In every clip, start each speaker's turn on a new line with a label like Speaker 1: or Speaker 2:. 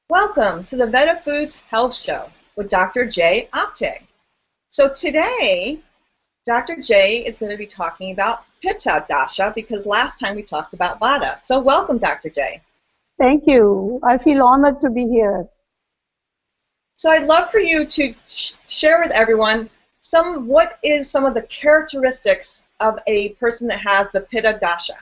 Speaker 1: Welcome to the VedaFoods Health Show with Dr. J. Apte. So today, Dr. J is going to be talking about Pitta Dosha because last time we talked about Vata. So welcome, Dr. J.
Speaker 2: Thank you. I feel honored to be here.
Speaker 1: So I'd love for you to share with everyone what is some of the characteristics of a person that has the Pitta Dosha.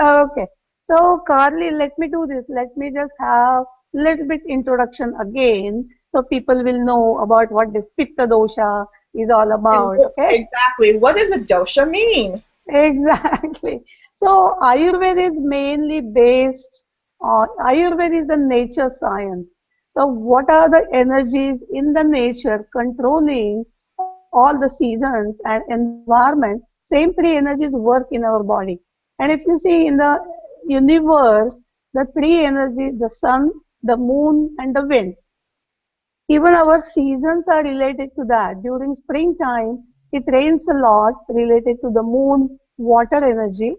Speaker 2: Okay. So, Carly, let me do this. Let me just have a little bit introduction again so people will know about what this Pitta Dosha is all about. Okay?
Speaker 1: Exactly. What does a dosha mean?
Speaker 2: Exactly. So, Ayurveda is mainly based on, Ayurveda is the nature science. So, what are the energies in the nature controlling all the seasons and environment? Same three energies work in our body. And if you see in the universe, the three energies, the sun, the moon, and the wind, even our seasons are related to that. During springtime, it rains a lot related to the moon, water energy.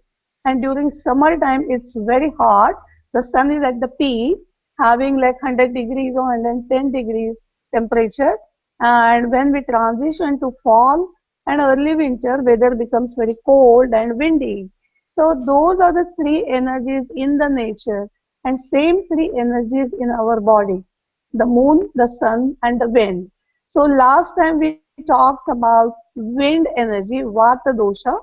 Speaker 2: And during summertime, it's very hot. The sun is at the peak, having like 100 degrees or 110 degrees temperature. And when we transition to fall and early winter, weather becomes very cold and windy. So those are the three energies in the nature and same three energies in our body, the moon, the sun, and the wind. So last time we talked about wind energy, Vata dosha,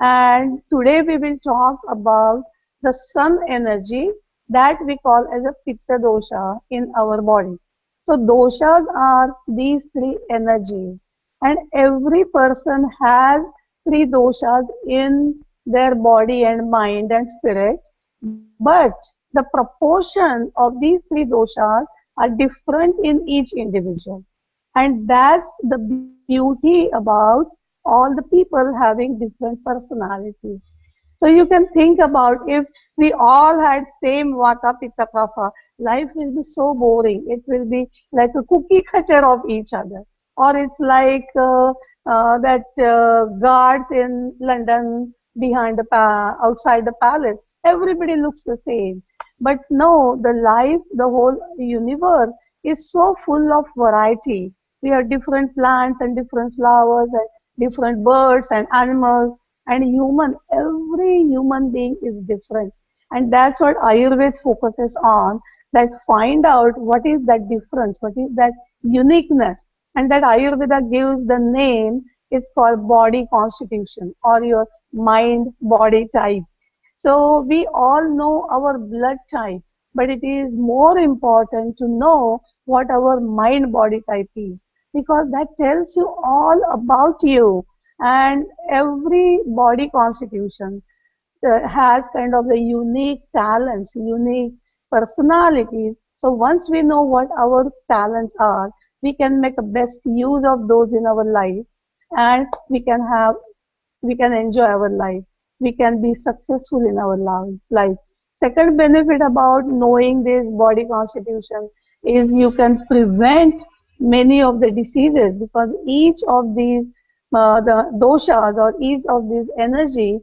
Speaker 2: and today we will talk about the sun energy that we call as a Pitta dosha in our body. So doshas are these three energies, and every person has three doshas in their body and mind and spirit, but the proportion of these three doshas are different in each individual. And that's the beauty about all the people having different personalities. So you can think about if we all had same vata pitta kapha, life will be so boring. It will be like a cookie cutter of each other. Or it's like that guards in London behind outside the palace. Everybody looks the same. But no, the life, the whole universe is so full of variety. We have different plants and different flowers and different birds and animals and human. Every human being is different. And that's what Ayurveda focuses on, that find out what is that difference, what is that uniqueness. And that Ayurveda gives the name, it's called body constitution or your mind body type. So we all know our blood type, but it is more important to know what our mind body type is because that tells you all about you. And every body constitution has kind of the unique talents, unique personalities. So once we know what our talents are, we can make the best use of those in our life, and we can enjoy our life. We can be successful in our life. Second benefit about knowing this body constitution is you can prevent many of the diseases because each of these the doshas or each of these energy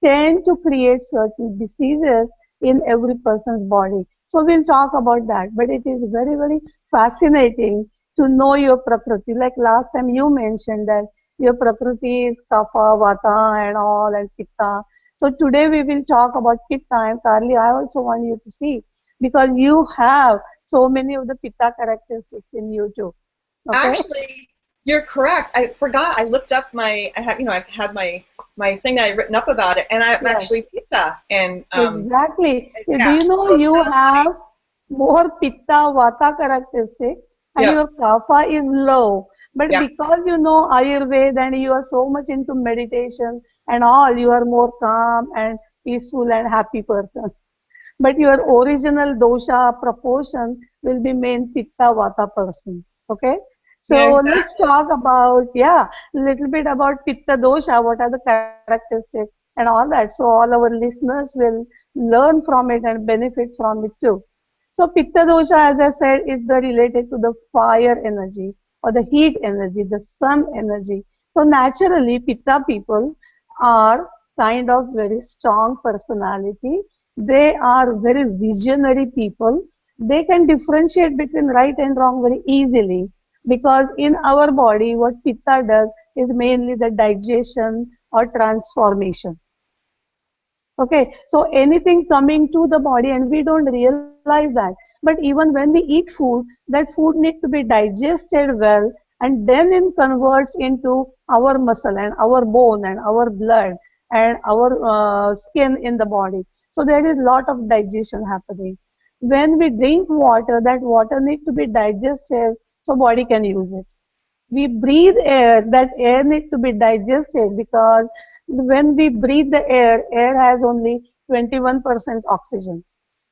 Speaker 2: tend to create certain diseases in every person's body. So we'll talk about that, but it is very, very fascinating to know your prakriti. Like last time you mentioned that your prakriti is kapha, vata and all and pitta. So today we will talk about pitta, and Carly, I also want you to see because you have so many of the pitta characteristics in you too. Okay?
Speaker 1: Actually, you're correct. I forgot. I looked up I had my thing that I written up about it, and I'm
Speaker 2: Yes,
Speaker 1: actually pizza. And
Speaker 2: exactly. Do
Speaker 1: yeah,
Speaker 2: you know
Speaker 1: so it's
Speaker 2: you
Speaker 1: kind of funny.
Speaker 2: have more pitta vata characteristics and
Speaker 1: Yep,
Speaker 2: your kapha is low. But
Speaker 1: yep.
Speaker 2: because you know Ayurveda and you are so much into meditation and all, you are more calm and peaceful and happy person. But your original dosha proportion will be main pitta vata person. Okay.
Speaker 1: Yeah,
Speaker 2: So let's
Speaker 1: exactly.
Speaker 2: talk about, yeah, a little bit about pitta dosha. What are the characteristics and all that. So all our listeners will learn from it and benefit from it too. So pitta dosha, as I said, is the related to the fire energy or the heat energy, the sun energy. So naturally, pitta people are kind of very strong personality. They are very visionary people they can differentiate between right and wrong very easily, because in our body what pitta does is mainly the digestion or transformation. Okay, so anything coming to the body and we don't realize that. But even when we eat food, that food needs to be digested well, and then it converts into our muscle and our bone and our blood and our skin in the body. So there is lot of digestion happening. When we drink water, that water needs to be digested so body can use it. We breathe air, that air needs to be digested, because when we breathe the air has only 21% oxygen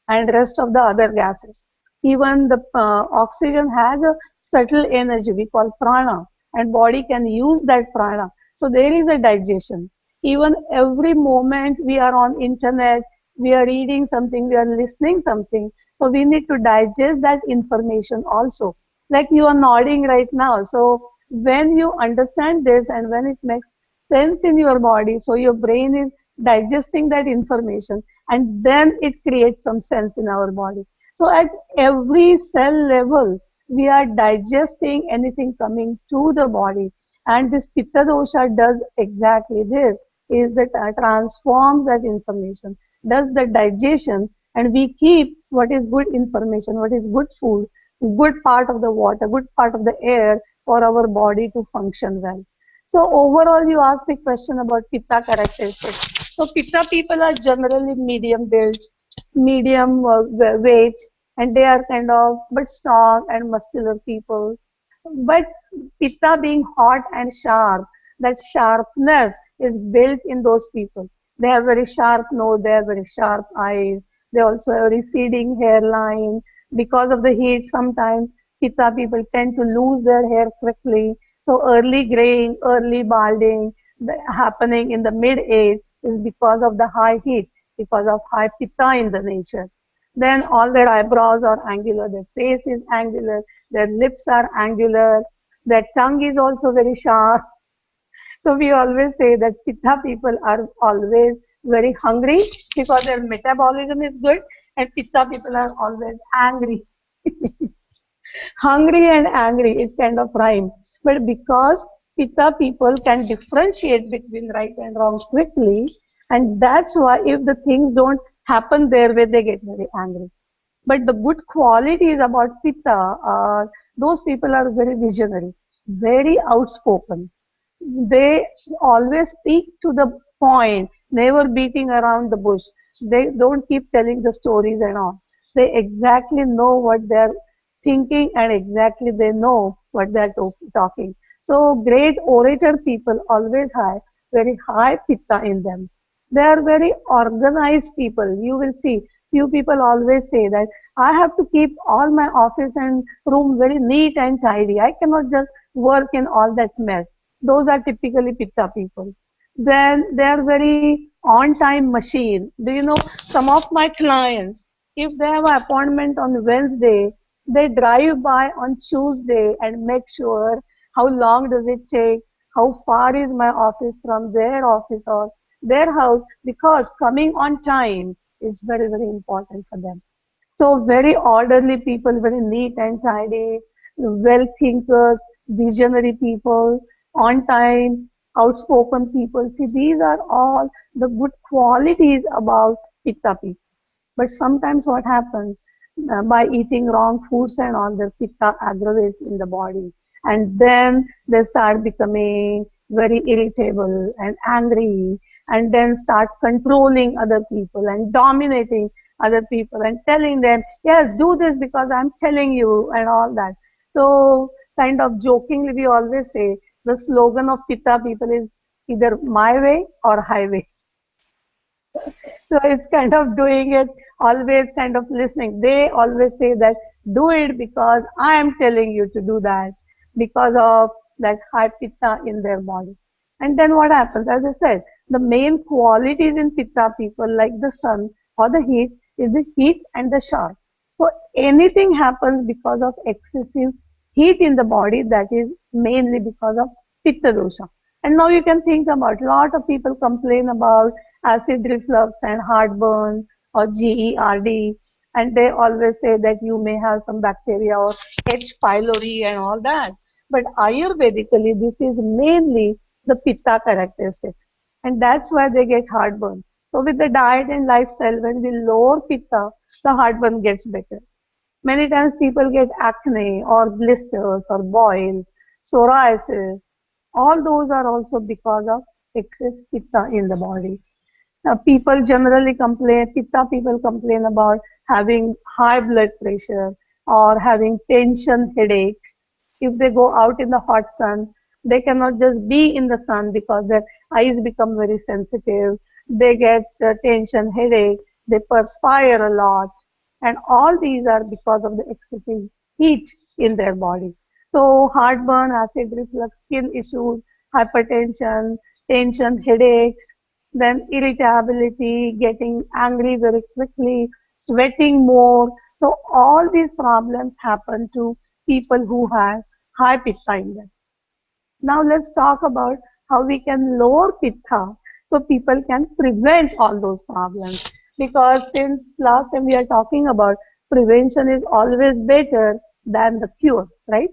Speaker 2: and rest of the other gases. Even the oxygen has a subtle energy we call prana, and body can use that prana. So there is a digestion. Even every moment we are on internet, we are reading something, we are listening something. So we need to digest that information also. Like you are nodding right now. So when you understand this and when it makes sense in your body, so your brain is digesting that information, and then it creates some sense in our body. So at every cell level, we are digesting anything coming to the body, and this Pitta dosha does exactly this, is that transforms that information, does the digestion, and we keep what is good information, what is good food, good part of the water, good part of the air for our body to function well. So overall, you asked me question about Pitta characteristics. So Pitta people are generally medium built, medium weight, and they are kind of but strong and muscular people. But Pitta being hot and sharp, that sharpness is built in those people. They have very sharp nose, they have very sharp eyes, they also have receding hairline. Because of the heat, sometimes Pitta people tend to lose their hair quickly. So early graying, early balding happening in the mid age is because of the high heat, because of high Pitta in the nature. Then all their eyebrows are angular, their face is angular, their lips are angular, their tongue is also very sharp. So we always say that Pitta people are always very hungry because their metabolism is good, and Pitta people are always angry. Hungry and angry, it kind of rhymes. But because Pitta people can differentiate between right and wrong quickly, and that's why if the things don't happen their way, they get very angry. But the good qualities about Pitta are those people are very visionary, very outspoken. They always speak to the point, never beating around the bush. They don't keep telling the stories and all. They exactly know what they're thinking, and exactly they know what they're talking. So great orator people always have very high pitta in them. They are very organized people. You will see few people always say that I have to keep all my office and room very neat and tidy. I cannot just work in all that mess. Those are typically pitta people. Then they are very on time machine. Do you know some of my clients, if they have an appointment on Wednesday, they drive by on Tuesday and make sure how long does it take, how far is my office from their office or their house, because coming on time is very, very important for them. So very orderly people, very neat and tidy, well thinkers, visionary people, on time, outspoken people. See, these are all the good qualities about Pitta people. But sometimes what happens by eating wrong foods and all, the Pitta aggravates in the body. And then they start becoming very irritable and angry, and then start controlling other people and dominating other people and telling them, yes, do this because I'm telling you and all that. So kind of jokingly we always say the slogan of Pitta people is either my way or highway. So it's kind of doing it, always kind of listening. They always say that do it because I am telling you to do that, because of that high pitta in their body. And then what happens? As I said, the main qualities in pitta people, like the sun or the heat, is the heat and the sharp. So anything happens because of excessive heat in the body, that is mainly because of pitta dosha. And now you can think about, a lot of people complain about acid reflux and heartburn or GERD. And they always say that you may have some bacteria or H. pylori and all that. But Ayurvedically, this is mainly the Pitta characteristics. And that's why they get heartburn. So with the diet and lifestyle, when we lower Pitta, the heartburn gets better. Many times people get acne or blisters or boils, psoriasis. All those are also because of excess pitta in the body. Now, pitta people complain about having high blood pressure or having tension headaches. If they go out in the hot sun, they cannot just be in the sun because their eyes become very sensitive. They get tension headache, they perspire a lot, and all these are because of the excessive heat in their body. So, heartburn, acid reflux, skin issues, hypertension, tension, headaches, then irritability, getting angry very quickly, sweating more. So all these problems happen to people who have high pitta in them. Now let's talk about how we can lower pitta so people can prevent all those problems. Because since last time we are talking about prevention is always better than the cure, right?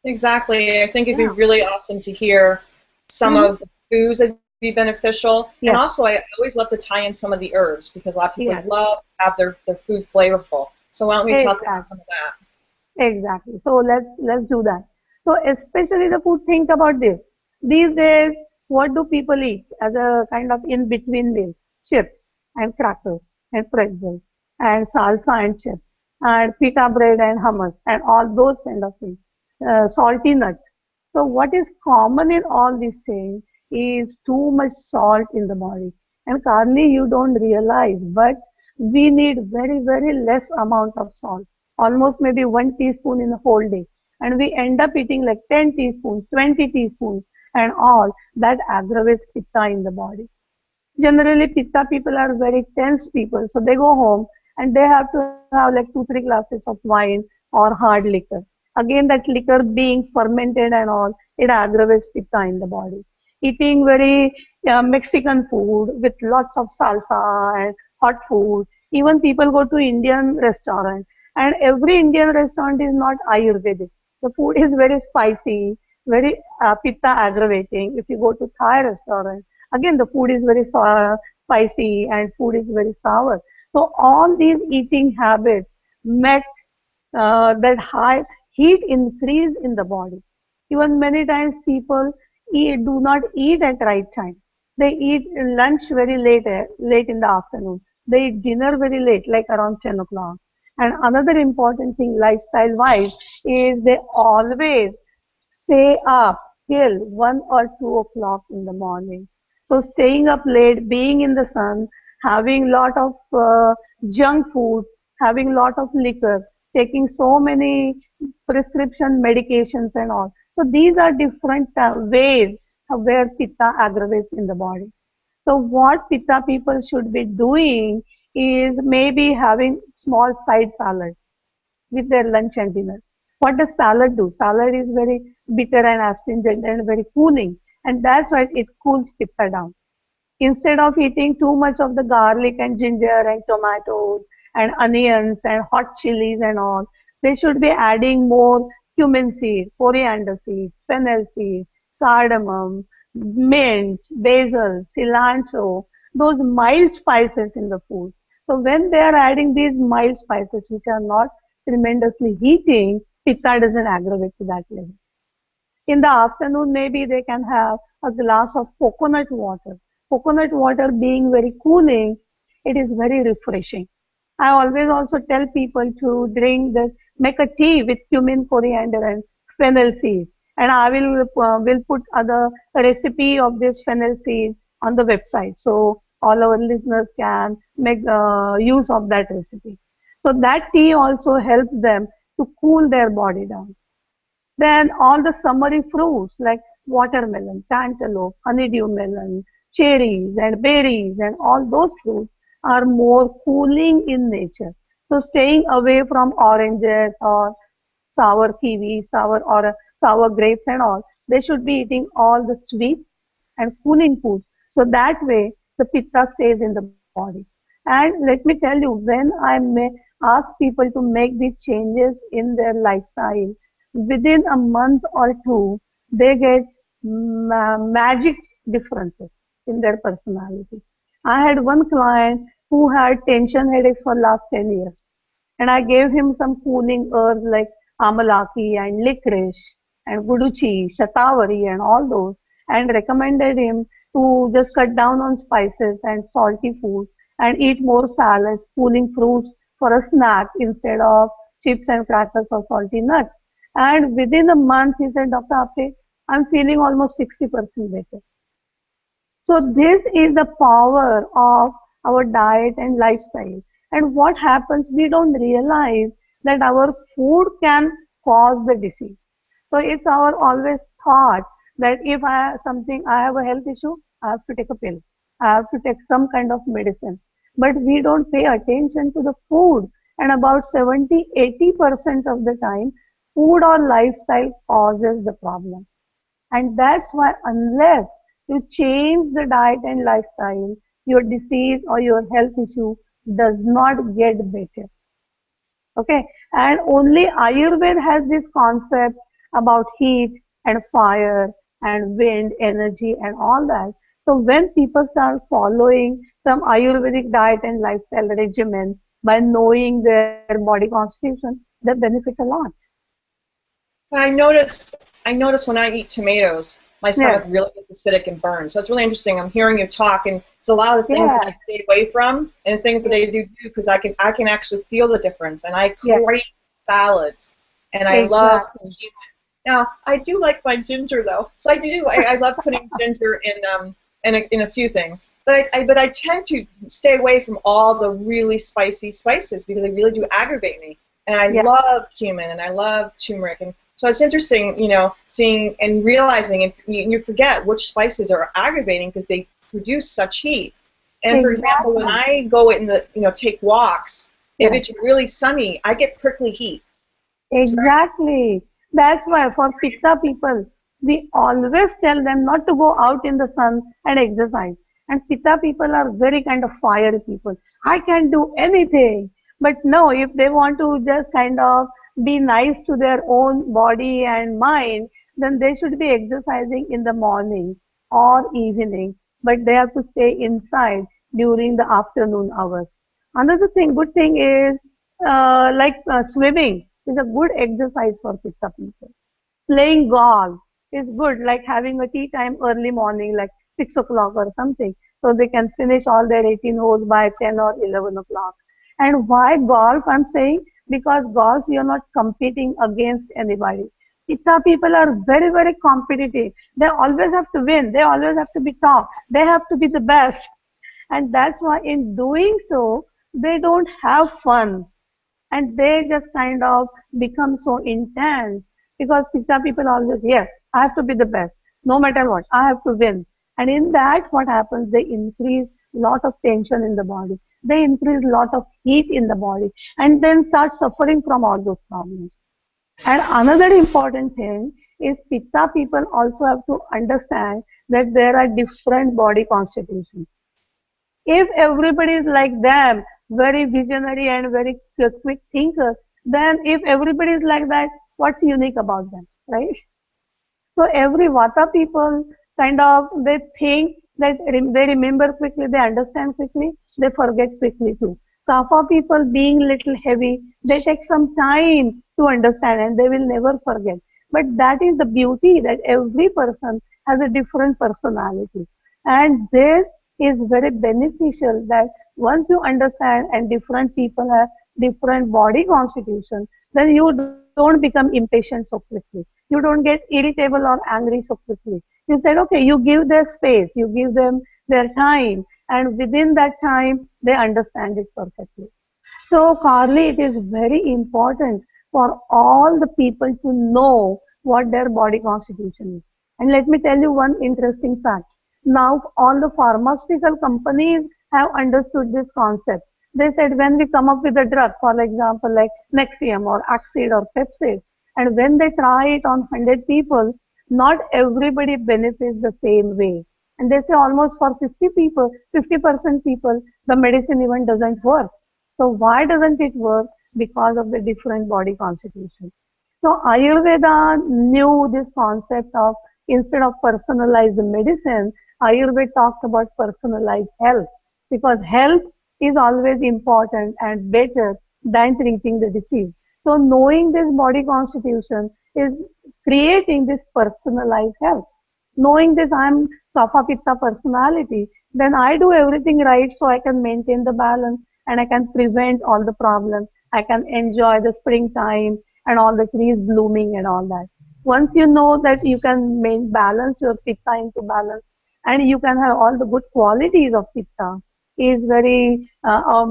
Speaker 1: Exactly. I think it'd be
Speaker 2: Yeah.
Speaker 1: really awesome to hear some
Speaker 2: Hmm.
Speaker 1: of the foods that would be beneficial. And
Speaker 2: Yeah.
Speaker 1: also, I always love to tie in some of the herbs because a lot of people
Speaker 2: Yes.
Speaker 1: love to have their food flavorful. So why don't we talk about
Speaker 2: Exactly.
Speaker 1: some of that?
Speaker 2: Exactly. So let's do that. So especially the food, think about this. These days, what do people eat as a kind of in between meals? Chips and crackers and pretzels and salsa and chips and pita bread and hummus and all those kind of things. Salty nuts. So what is common in all these things is too much salt in the body. And Carly, you don't realize, but we need very less amount of salt, almost maybe 1 teaspoon in a whole day. And we end up eating like 10 teaspoons, 20 teaspoons, and all that aggravates pitta in the body. Generally, pitta people are very tense people, so they go home and they have to have like 2, 3 glasses of wine or hard liquor. Again, that liquor being fermented and all, it aggravates pitta in the body. Eating very Mexican food with lots of salsa and hot food. Even people go to Indian restaurant, and every Indian restaurant is not Ayurvedic. The food is very spicy, very pitta aggravating. If you go to Thai restaurant, again the food is very spicy and food is very sour. So all these eating habits make that high heat increase in the body. Even many times people do not eat at right time. They eat lunch very late, late in the afternoon. They eat dinner very late, like around 10 o'clock. And another important thing, lifestyle wise, is they always stay up till 1 or 2 o'clock in the morning. So staying up late, being in the sun, having lot of junk food, having lot of liquor, taking so many prescription medications and all. So these are different ways where pitta aggravates in the body. So what pitta people should be doing is maybe having small side salad with their lunch and dinner. What does salad do? Salad is very bitter and astringent and very cooling, and that's why it cools pitta down. Instead of eating too much of the garlic and ginger and tomatoes and onions and hot chilies and all, they should be adding more cumin seed, coriander seed, fennel seed, cardamom, mint, basil, cilantro, those mild spices in the food. So when they are adding these mild spices which are not tremendously heating, pitta doesn't aggravate to that level. In the afternoon, maybe they can have a glass of coconut water. Coconut water being very cooling, it is very refreshing. I always also tell people to drink this, make a tea with cumin, coriander, and fennel seeds. And I will put other recipe of this fennel seed on the website, so all our listeners can make use of that recipe. So that tea also helps them to cool their body down. Then all the summery fruits like watermelon, cantaloupe, honeydew melon, cherries and berries and all those fruits are more cooling in nature. So staying away from oranges or sour kiwi, sour or sour grapes and all, they should be eating all the sweet and cooling foods. So that way the pitta stays in the body. And let me tell you, when I may ask people to make these changes in their lifestyle, within a month or two, they get magic differences in their personality. I had one client who had tension headaches for last 10 years, and I gave him some cooling herbs like amalaki and licorice and guduchi, shatavari and all those, and recommended him to just cut down on spices and salty food and eat more salads, cooling fruits for a snack instead of chips and crackers or salty nuts. And within a month, he said, Dr. Apte, I'm feeling almost 60% better. So this is the power of our diet and lifestyle. And what happens, we don't realize that our food can cause the disease. So it's our always thought that if I have a health issue, I have to take a pill. I have to take some kind of medicine. But we don't pay attention to the food. And about 70-80% of the time, food or lifestyle causes the problem. And that's why unless you change the diet and lifestyle, your disease or your health issue does not get better. Okay, and only Ayurveda has this concept about heat and fire and wind, energy and all that. So when people start following some Ayurvedic diet and lifestyle regimen by knowing their body constitution, they benefit a lot.
Speaker 1: I notice when I eat tomatoes, my
Speaker 2: Yeah,
Speaker 1: stomach really gets acidic and burns. So it's really interesting. I'm hearing you talk, and it's a lot of the things that I
Speaker 2: yeah,
Speaker 1: stay away from, and the things that
Speaker 2: yeah,
Speaker 1: I do because I can actually feel the difference. And I
Speaker 2: yeah,
Speaker 1: crave salads, and I love
Speaker 2: exactly.
Speaker 1: cumin. Now I do like my ginger though, so I love putting ginger in a few things. But I tend to stay away from all the really spicy spices because they really do aggravate me. And I
Speaker 2: Yeah,
Speaker 1: love cumin and I love turmeric, and so it's interesting, seeing and realizing, and you forget which spices are aggravating because they produce such heat. And for example, when
Speaker 2: exactly.
Speaker 1: I go in take walks, if
Speaker 2: Yeah.
Speaker 1: it's really sunny, I get prickly heat. It's very
Speaker 2: Exactly. That's why for Pitta people, we always tell them not to go out in the sun and exercise. And Pitta people are very kind of fiery people. I can do anything. But no, if they want to just kind of be nice to their own body and mind, then they should be exercising in the morning or evening. But they have to stay inside during the afternoon hours. Another thing, good thing is swimming is a good exercise for Pitta people. Playing golf is good, like having a tea time early morning, like 6 o'clock or something, so they can finish all their 18 holes by 10 or 11 o'clock. And why golf? I'm saying because golf, you're not competing against anybody. Pitta people are very, very competitive. They always have to win. They always have to be top. They have to be the best. And that's why in doing so, they don't have fun and they just kind of become so intense because Pitta people always, yes, I have to be the best, no matter what, I have to win. And in that, what happens? They increase lot of tension in the body. They increase lot of heat in the body, and then start suffering from all those problems. And another important thing is Pitta people also have to understand that there are different body constitutions. If everybody is like them, very visionary and very quick thinker, then if everybody is like that, what's unique about them, right? So every Vata people kind of they think that they remember quickly, they understand quickly, they forget quickly too. Kapha people being little heavy, they take some time to understand and they will never forget. But that is the beauty that every person has a different personality. And this is very beneficial that once you understand and different people have different body constitution, then you don't become impatient so quickly. You don't get irritable or angry so quickly. You said, okay, you give their space, you give them their time, and within that time, they understand it perfectly. So, Carly, it is very important for all the people to know what their body constitution is. And let me tell you one interesting fact. Now, all the pharmaceutical companies have understood this concept. They said when we come up with a drug, for example, like Nexium or Accid or Pepsid, and when they try it on 100 people, not everybody benefits the same way. And they say almost for 50 people, 50% people, the medicine even doesn't work. So why doesn't it work? Because of the different body constitution. So Ayurveda knew this concept of instead of personalized medicine, Ayurveda talked about personalized health because health is always important and better than treating the disease. So knowing this body constitution is creating this personalized health. Knowing this, I'm Kapha Pitta personality, then I do everything right so I can maintain the balance and I can prevent all the problems. I can enjoy the springtime and all the trees blooming and all that. Once you know that you can balance your Pitta into balance and you can have all the good qualities of Pitta, is very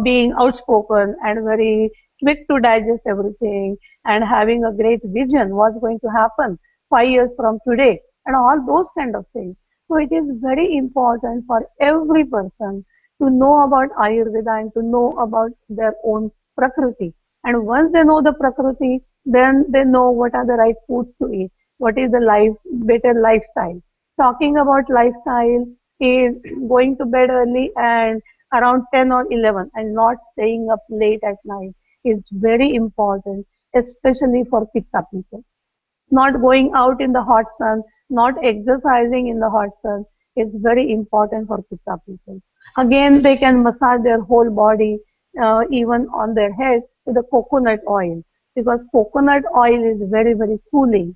Speaker 2: being outspoken and very quick to digest everything and having a great vision what's going to happen 5 years from today and all those kind of things. So it is very important for every person to know about Ayurveda and to know about their own Prakriti. And once they know the Prakriti, then they know what are the right foods to eat, what is the better lifestyle. Talking about lifestyle is going to bed early and around 10 or 11 and not staying up late at night is very important, especially for Pitta people. Not going out in the hot sun, not exercising in the hot sun is very important for Pitta people. Again, they can massage their whole body, even on their head with the coconut oil because coconut oil is very, very cooling.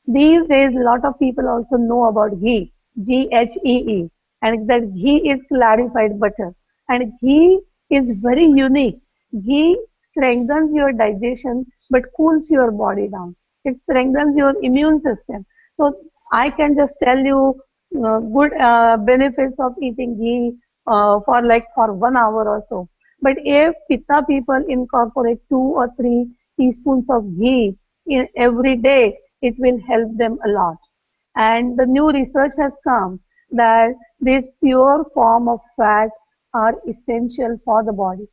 Speaker 2: These days, a lot of people also know about ghee, Ghee, and that ghee is clarified butter. And ghee is very unique. Ghee strengthens your digestion but cools your body down. It strengthens your immune system. So I can just tell you good benefits of eating ghee for 1 hour or so. But if Pitta people incorporate 2 or 3 teaspoons of ghee in every day, it will help them a lot. And the new research has come that these pure form of fats are essential for the body.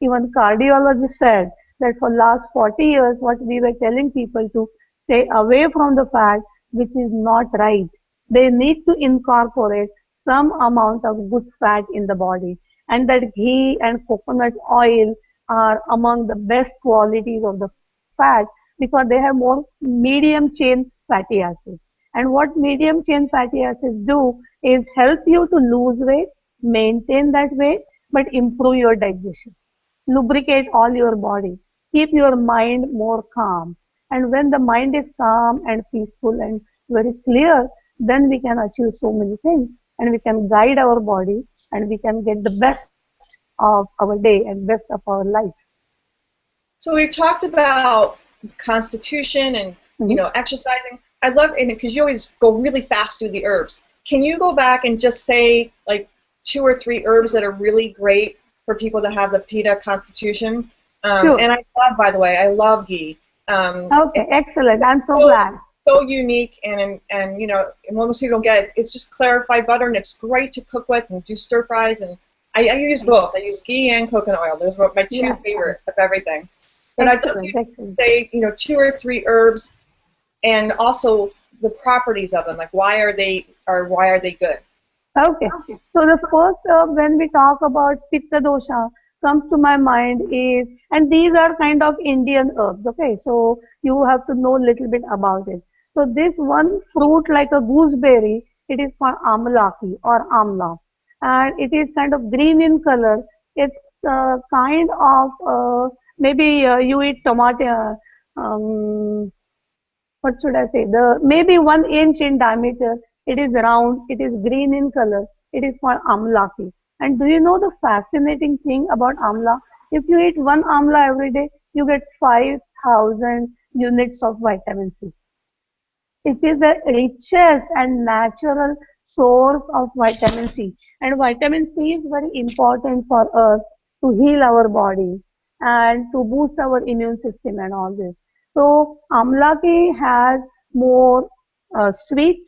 Speaker 2: Even cardiologists said that for last 40 years, what we were telling people to stay away from the fat, which is not right. They need to incorporate some amount of good fat in the body. And that ghee and coconut oil are among the best qualities of the fat because they have more medium chain fatty acids. And what medium chain fatty acids do is help you to lose weight, maintain that weight, but improve your digestion, lubricate all your body, keep your mind more calm. And when the mind is calm and peaceful and very clear, then we can achieve so many things and we can guide our body and we can get the best of our day and best of our life.
Speaker 1: So we've talked about constitution and
Speaker 2: Mhm.
Speaker 1: exercising. I love it because you always go really fast through the herbs. Can you go back and just say like 2 or 3 herbs that are really great for people to have the Pitta constitution?
Speaker 2: Sure.
Speaker 1: And I love, by the way, I love ghee.
Speaker 2: Okay, excellent. I'm so
Speaker 1: So
Speaker 2: glad.
Speaker 1: so unique and and most people don't get it. It's just clarified butter and it's great to cook with and do stir fries and I use both. I use ghee and coconut oil. Those are my two
Speaker 2: Yeah,
Speaker 1: favorite of everything. But I'd love you
Speaker 2: excellent, excellent.
Speaker 1: to say 2 or 3 herbs and also the properties of them. Like why are they good?
Speaker 2: Okay. So the first when we talk about Pitta Dosha comes to my mind is, and these are kind of Indian herbs. Okay. So you have to know a little bit about it. So this one fruit like a gooseberry, it is called amalaki or amla. And it is kind of green in color. It's kind of, maybe you eat tomato, what should I say? The maybe 1 inch in diameter. It is round. It is green in color. It is called amlaki. And do you know the fascinating thing about amla? If you eat one amla every day, you get 5,000 units of vitamin C. It is the richest and natural source of vitamin C. And vitamin C is very important for us to heal our body and to boost our immune system and all this. So amlaki has more sweet,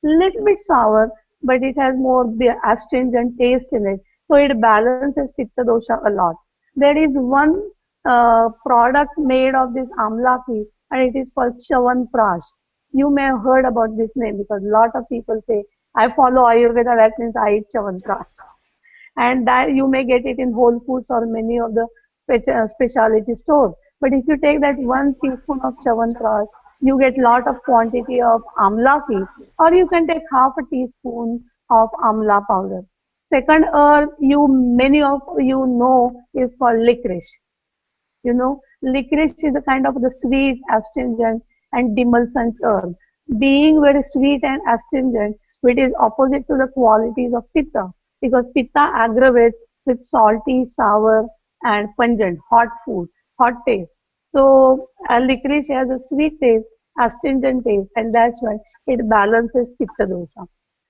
Speaker 2: little bit sour, but it has more astringent taste in it. So it balances pitta dosha a lot. There is one product made of this amlaki and it is called chawan prash. You may have heard about this name because a lot of people say I follow Ayurveda, that means I eat Chyawanprash. And that you may get it in Whole Foods or many of the specialty stores. But if you take that 1 teaspoon of Chyawanprash, you get lot of quantity of amlaki, or you can take half a teaspoon of amla powder. Second herb you many of you know is called licorice. You know, licorice is a kind of the sweet, astringent, and demulcent herb. Being very sweet and astringent, it is opposite to the qualities of pitta, because pitta aggravates with salty, sour, and pungent, hot food, hot taste. So, licorice has a sweet taste, astringent taste, and that's why it balances pitta dosha.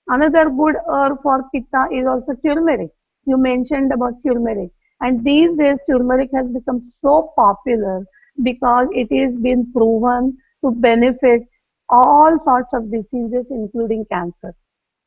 Speaker 2: Another good herb for pitta is also turmeric. You mentioned about turmeric. And these days, turmeric has become so popular because it is been proven to benefit all sorts of diseases, including cancer.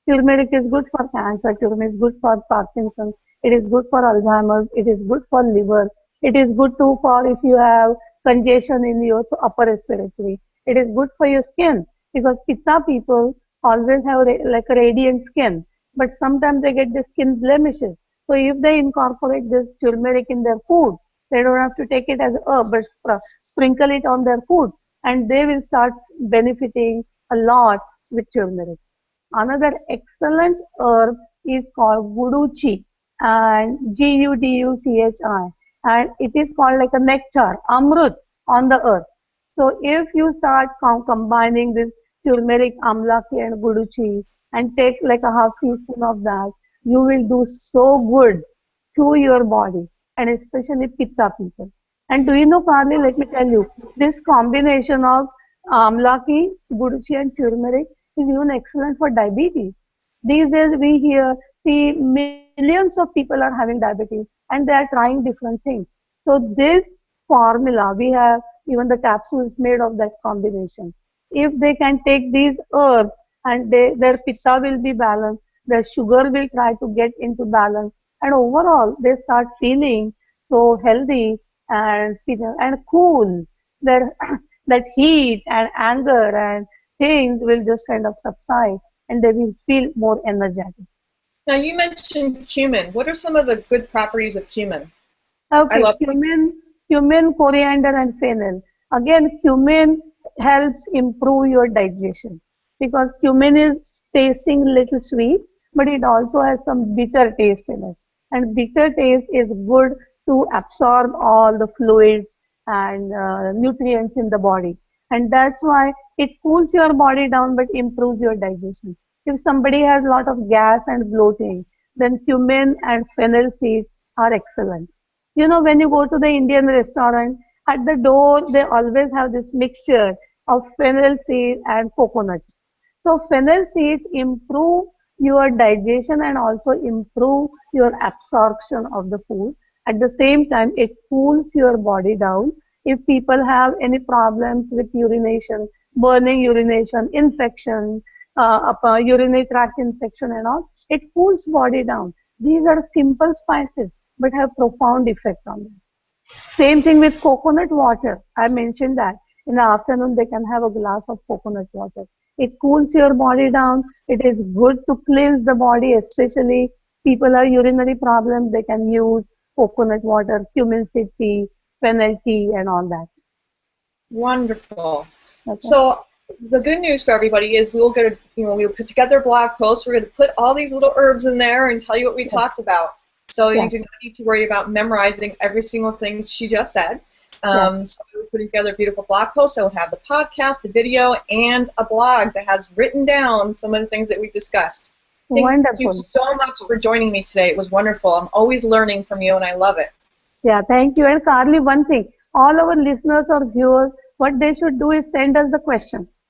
Speaker 2: Turmeric is good for cancer, turmeric is good for Parkinson's, it is good for Alzheimer's, it is good for liver, it is good too for if you have congestion in your upper respiratory. It is good for your skin because pitta people always have like a radiant skin, but sometimes they get the skin blemishes. So if they incorporate this turmeric in their food, they don't have to take it as a herb, but sprinkle it on their food, and they will start benefiting a lot with turmeric. Another excellent herb is called guduchi, and Guduchi, and it is called like a nectar, amrut on the earth. So if you start combining this turmeric, amlaki, and guduchi, and take like a half teaspoon of that, you will do so good to your body, and especially pitta people. And do you know, Carly, let me tell you, this combination of amlaki, guduchi, and turmeric is even excellent for diabetes. These days we hear, see, millions of people are having diabetes and they are trying different things. So this formula, we have even the capsules made of that combination. If they can take these herbs and their pitta will be balanced, their sugar will try to get into balance, and overall they start feeling so healthy and cool. Their that heat and anger and things will just kind of subside and they will feel more energetic.
Speaker 1: Now you mentioned cumin. What are some of the good properties of cumin? I
Speaker 2: Okay,
Speaker 1: love
Speaker 2: cumin, coriander, and fennel. Again, cumin helps improve your digestion because cumin is tasting little sweet, but it also has some bitter taste in it. And bitter taste is good to absorb all the fluids and nutrients in the body. And that's why it cools your body down but improves your digestion. If somebody has a lot of gas and bloating, then cumin and fennel seeds are excellent. You know, when you go to the Indian restaurant, at the door they always have this mixture of fennel seed and coconut. So fennel seeds improve your digestion and also improve your absorption of the food. At the same time, it cools your body down. If people have any problems with urination, burning urination, infection, urinary tract infection and all, it cools body down. These are simple spices but have profound effect on them. Same thing with coconut water. I mentioned that in the afternoon they can have a glass of coconut water. It cools your body down. It is good to cleanse the body, especially people have urinary problems. They can use coconut water, cumin seed tea, fennel tea, and all that.
Speaker 1: Wonderful.
Speaker 2: Okay.
Speaker 1: So the good news for everybody is we'll get we'll put together a blog post. We're going to put all these little herbs in there and tell you what we talked about. So you do not need to worry about memorizing every single thing she just said. So we're putting together a beautiful blog post. So we'll have the podcast, the video, and a blog that has written down some of the things that we discussed. Thank you so much for joining me today. It was wonderful. I'm always learning from you, and I love it.
Speaker 2: Yeah, thank you. And Carly, one thing, all our listeners or viewers, what they should do is send us the questions.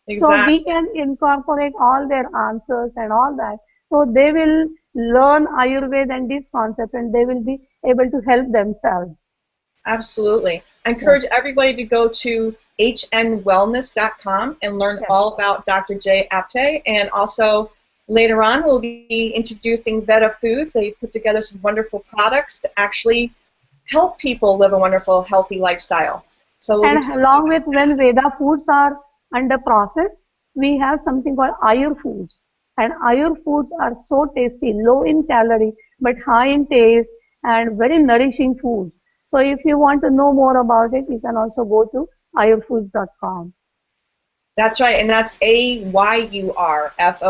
Speaker 2: Exactly. So we can incorporate all their answers and all that. So they will learn Ayurveda and these concepts, and they will be able to help themselves.
Speaker 1: Absolutely. I encourage everybody to go to hnwellness.com and learn all about Dr. J. Apte. And also later on we'll be introducing VedaFoods. They put together some wonderful products to actually help people live a wonderful, healthy lifestyle. So
Speaker 2: and along with when VedaFoods are under process, we have something called Ayur Foods. And Ayur foods are so tasty, low in calorie, but high in taste and very nourishing foods. So if you want to know more about it, you can also go to ayurfoods.com.
Speaker 1: That's right, and that's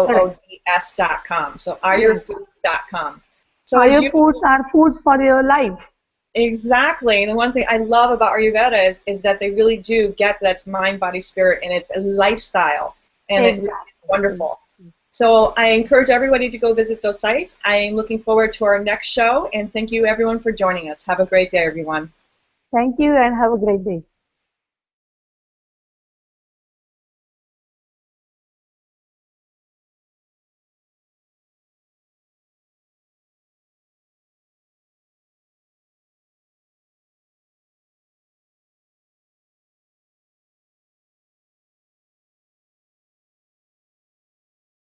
Speaker 2: Correct.
Speaker 1: AYURFOODS.com. So
Speaker 2: Yes.
Speaker 1: ayurfoods.com. So as
Speaker 2: Ayur
Speaker 1: you
Speaker 2: foods are foods for your life.
Speaker 1: exactly, and the one thing I love about Ayurveda is that they really do get that it's mind, body, spirit, and it's a lifestyle, and it's
Speaker 2: Exactly.
Speaker 1: wonderful. So I encourage everybody to go visit those sites. I am looking forward to our next show, and thank you everyone for joining us. Have a great day, everyone.
Speaker 2: Thank you and have a great day.